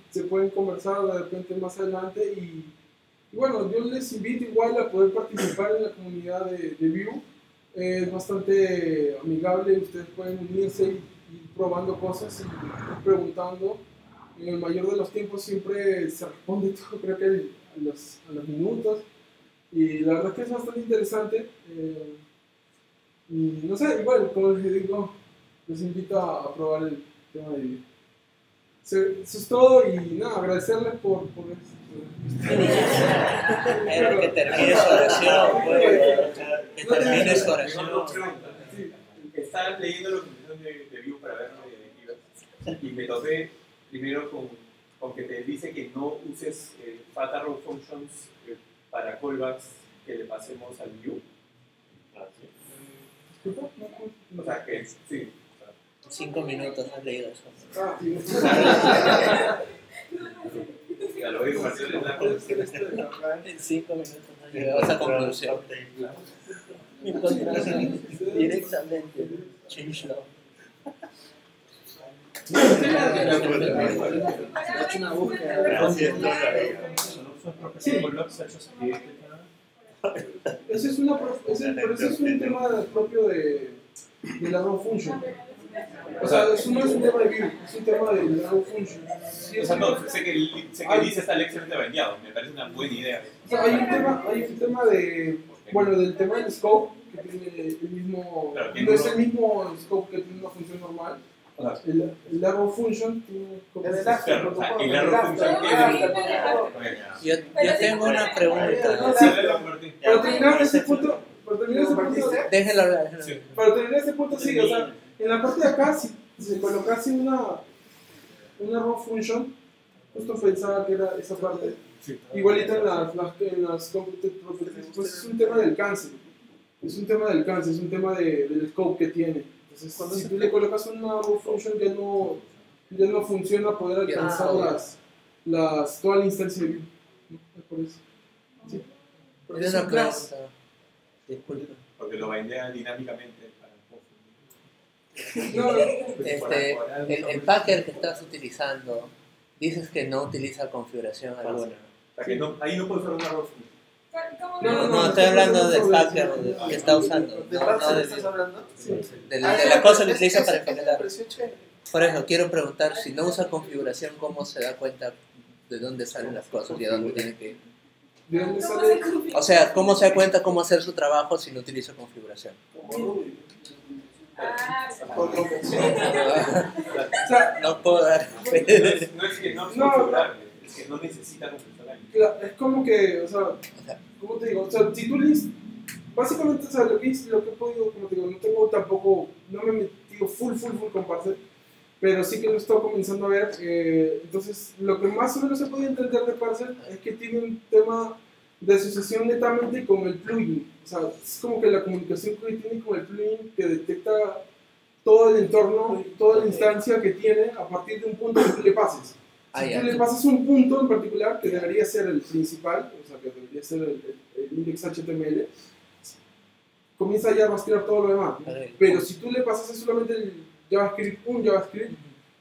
conversar de repente más adelante. Y bueno, yo les invito igual a poder participar en la comunidad de Vue. Es bastante amigable, ustedes pueden unirse y ir probando cosas y preguntando. En el mayor de los tiempos siempre se responde todo, creo que a los minutos. Y la verdad es que es bastante interesante. Y no sé, igual, como les digo, les invito a probar el tema de Vue. Eso es todo y nada, agradecerles por esto. Era que termine su oración, pues. Que termine su oración. Estaba leyendo lo que me función de Vue para ver directivas y me topé primero con que te dice que no uses fat arrow functions para callbacks que le pasemos al Vue. O sea, que sí. 5 minutos has leído eso. Ah, sí. Ya lo voy a compartir en la En 5 minutos has llegado a esa conclusión. Encontraron directamente. Changelog. Ha hecho una búsqueda. Sí. Ese es, pero ese es un tema propio de la arrow function. O sea, eso no es un tema de Vue, es un tema de la arrow function. Sí, O sea, no, sé que el list está excelente bañado, me parece una buena idea. o sea, hay un tema de, bueno, del tema del scope, que tiene el mismo, Claro, no es el mismo scope que tiene una función normal. O sea, El arrow function tiene como... claro, o sea, el arrow function tiene... Yo tengo una pregunta. Para terminar ese punto, Déjenlo hablar. Sí. para terminar ese punto, sí, o sea, en la parte de acá, si se colocase una raw function, justo pensaba que era esa parte, igualita en las completed properties, pues es un tema de alcance, es un tema del scope que tiene. Entonces, si tú le colocas una raw function, ya no funciona poder alcanzar toda la instancia de Vue. ¿No? Por eso. Sí. Es una pregunta. Disculpa. Porque lo bindea dinámicamente para No, El packer que estás utilizando, dices que no utiliza configuración alguna. O sea, que no, ahí no puedo usar una arrow function. No, estoy hablando del packer que está usando. ¿De No Paxel del- estás hablando? de la cosa que utiliza para empaquetar. empaquetar. Por eso, quiero preguntar, si no usa configuración, ¿cómo se da cuenta de dónde salen las cosas y a dónde tiene que ir? ¿de dónde sale? O sea, ¿cómo se da cuenta cómo hacer su trabajo si no utiliza configuración? O sea, No puedo dar No es que no es No. configurable, es que no necesita configurable. es como que, o sea, ¿cómo te digo? O sea, si tú básicamente, o sea, lo que he podido, como te digo, no tengo tampoco, no me he metido full con Parser, pero sí que lo estoy comenzando a ver. Entonces, lo que más o menos se puede entender de Parser es que tiene un tema de asociación netamente con el plugin. O sea, es como que la comunicación que tiene con el plugin que detecta todo el entorno, toda la instancia que tiene a partir de un punto que tú le pases. Si tú le pasas un punto en particular, que debería ser el principal, o sea, que debería ser el index HTML, comienza ya a rastrear todo lo demás, ¿no? Pero si tú le pasas solamente el un JavaScript,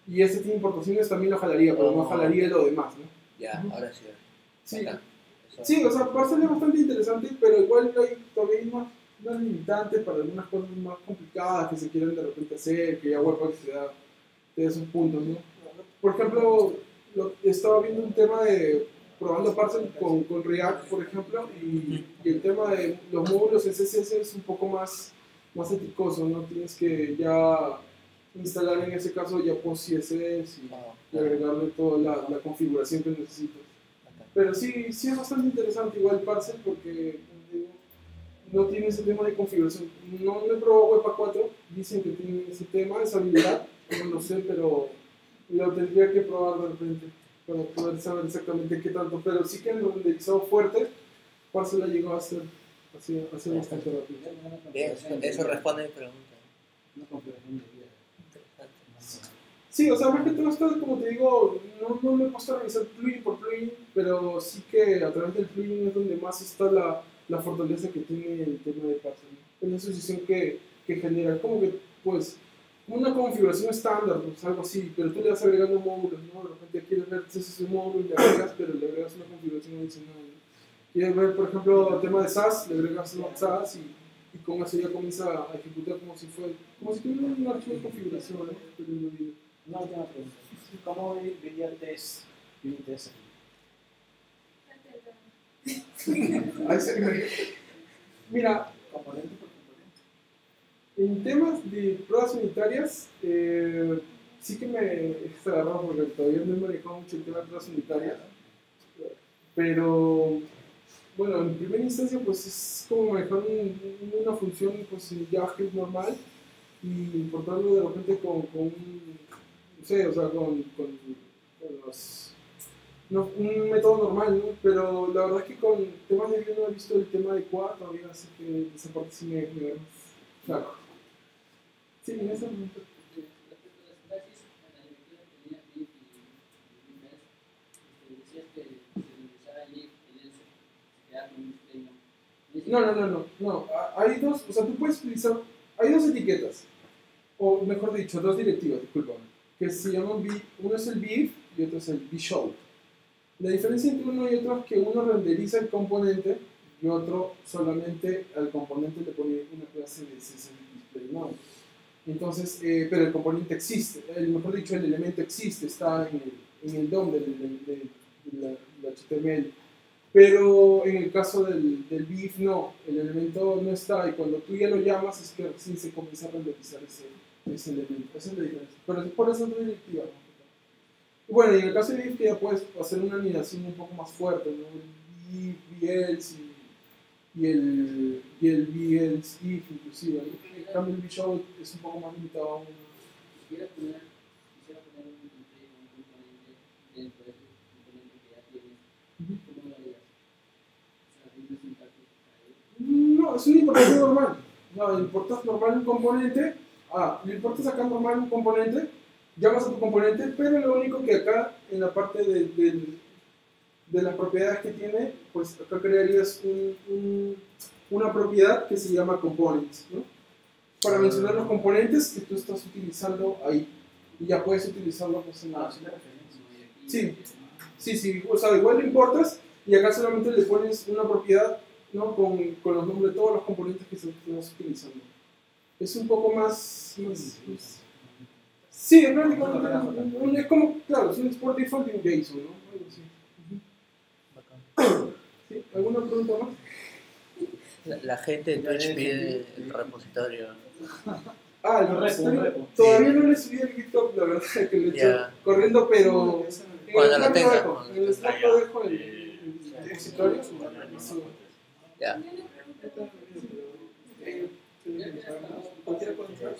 y ese tiene importaciones, también lo jalaría, pero no jalaría lo demás, ¿no? Ya, ahora sí. Sí, Acá. Eso. sí, o sea, Parcel es bastante interesante, pero igual todavía hay unas limitantes para algunas cosas más complicadas que se quieren de repente hacer, que ya Webpack te da esos puntos, ¿no? Por ejemplo, estaba viendo un tema de probando Parcel con React, por ejemplo, y el tema de los módulos en CSS es un poco más eticoso, ¿no? Tienes que ya instalar en ese caso ya post CSS y agregarle toda la configuración que necesitas. Pero sí es bastante interesante igual Parcel porque como digo, no tiene ese tema de configuración. No he probado Webpack 4, dicen que tiene ese tema, esa habilidad, no lo sé, pero lo tendría que probar de repente para poder saber exactamente qué tanto. Pero sí que en lo renderizado fuerte, Parcel la llegó a hacer bastante rápido. Bien, eso responde a mi pregunta. Una configuración de vida. Sí, o sea, más que todo esto, como te digo, no me he puesto a revisar plugin por plugin, pero sí que a través del plugin es donde más está la fortaleza que tiene el tema de Parcel, ¿no? Es la asociación que genera, como que, pues, una configuración estándar, pues algo así, pero tú le vas agregando módulos, ¿no? De repente quieres ver ese módulo y le agregas, pero le agregas una configuración adicional, ¿no? Quieres ver, por ejemplo, el tema de SAS, le agregas un SAS y con eso ya comienza a ejecutar como si tuviera un archivo de configuración, ¿no? Pero no digo. Una última pregunta. ¿Cómo vería el test unit test aquí? Mira, Componente por componente. en temas de pruebas unitarias, sí que me extrañaba porque todavía no he manejado mucho el tema de pruebas unitarias. Pero, bueno, en primera instancia, pues es como manejar una función pues, en JavaScript normal y importarlo de repente con no sé, o sea, con los, no, un método normal, ¿no? Pero la verdad es que con temas de Vue no he visto el tema de QA todavía, así que esa parte sí me da claro. Sí, en ese momento. Respecto a las sintaxis, en la directiva tenía Leaf y Nest, decías que si se utilizara Leaf, el else se quedaba con un display no. No. Hay dos, o sea, tú puedes utilizar, hay dos etiquetas, o mejor dicho, dos directivas, discúlpame, que se llaman uno es el Beef y otro es el Bshow. La diferencia entre uno y otro es que uno renderiza el componente y otro solamente al componente le pone una clase de CSS display node. Entonces, pero el componente existe, mejor dicho, el elemento existe, está en el DOM del HTML. Pero en el caso del Beef no, el elemento no está y cuando tú ya lo llamas es que recién se comienza a renderizar ese elemento. Esa es la diferencia. Pero es por esa directiva, ¿no? Y bueno, y en el caso de Beef que ya puedes hacer una anidación un poco más fuerte, ¿no? El Beef, BLs y el BLs if inclusive, ¿no? En cambio el Bshow es un poco más limitado a Quisiera poner un componente dentro de ese componente que ya tienes. ¿Cómo lo harías? O sea, hay una sintaxis para ello. No, es una importación normal. No, importas normal un componente. Le importas acá normal un componente, llamas a tu componente, pero lo único que acá, en la parte de las propiedades que tiene, pues acá crearías una propiedad que se llama components, ¿no? Para mencionar los componentes que tú estás utilizando ahí. Y ya puedes utilizarlo pues, en la... Sí, o sea, igual lo importas y acá solamente le pones una propiedad, ¿no? con los nombres de todos los componentes que estás utilizando. Es un poco más sí, en realidad es como, claro, es un export default en JSON, ¿no? Algo así. ¿Sí? ¿Alguna pregunta más? La gente de Twitch pide el repositorio. El repositorio. Todavía no le he subido el GitHub, la verdad, que lo he hecho corriendo, pero Cuando lo tenga. En el Slack lo dejo el repositorio. Ya. Cualquiera puede entrar.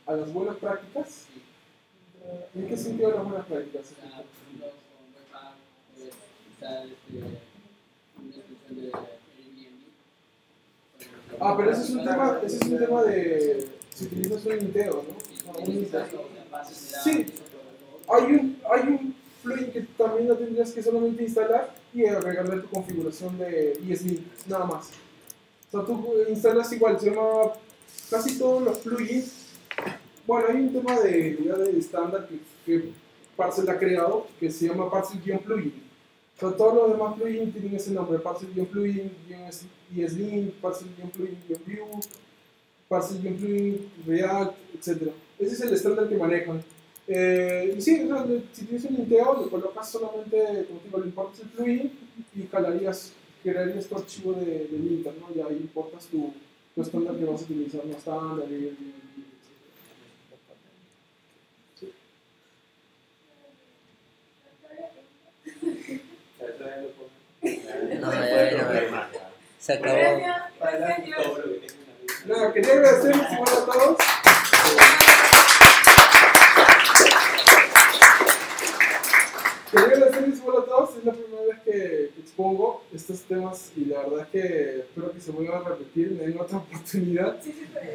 ¿A las buenas prácticas? ¿En qué sentido las buenas prácticas? Pero ese es un tema de si utilizas un Inteo, ¿no? Sí, hay un plugin que también lo tendrías que solamente instalar y agregarle tu configuración de ESLint, nada más. O sea, tú instalas igual, se llama casi todos los plugins. Bueno, hay un tema de estándar que Parcel ha creado que se llama Parcel-plugin. O sea, todos los demás plugins tienen ese nombre: Parcel-plugin, ESLint, Parcel-plugin, Vue, Parcel-plugin, React, etc. Ese es el estándar que manejan. Y sí, o sea, si tienes un Inteo, le colocas solamente, como te digo, le importas el plugin y crearías tu archivo de linter, ¿no? Y ahí importas tu estándar que vas a utilizar, no estándar, No, se acabó. Nada, quería agradecerles igual a todos. Es la primera vez que expongo estos temas y la verdad es que espero que se vuelvan a repetir, me den otra oportunidad.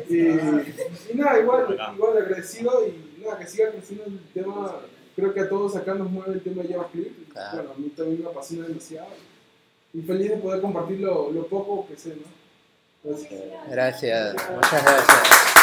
Y nada, igual agradecido y nada, que siga creciendo el tema. Creo que a todos acá nos mueve el tema de JavaScript. Claro. Bueno, a mí también me apasiona demasiado. Y feliz de poder compartir lo poco que sé, ¿no? Gracias, muchas gracias.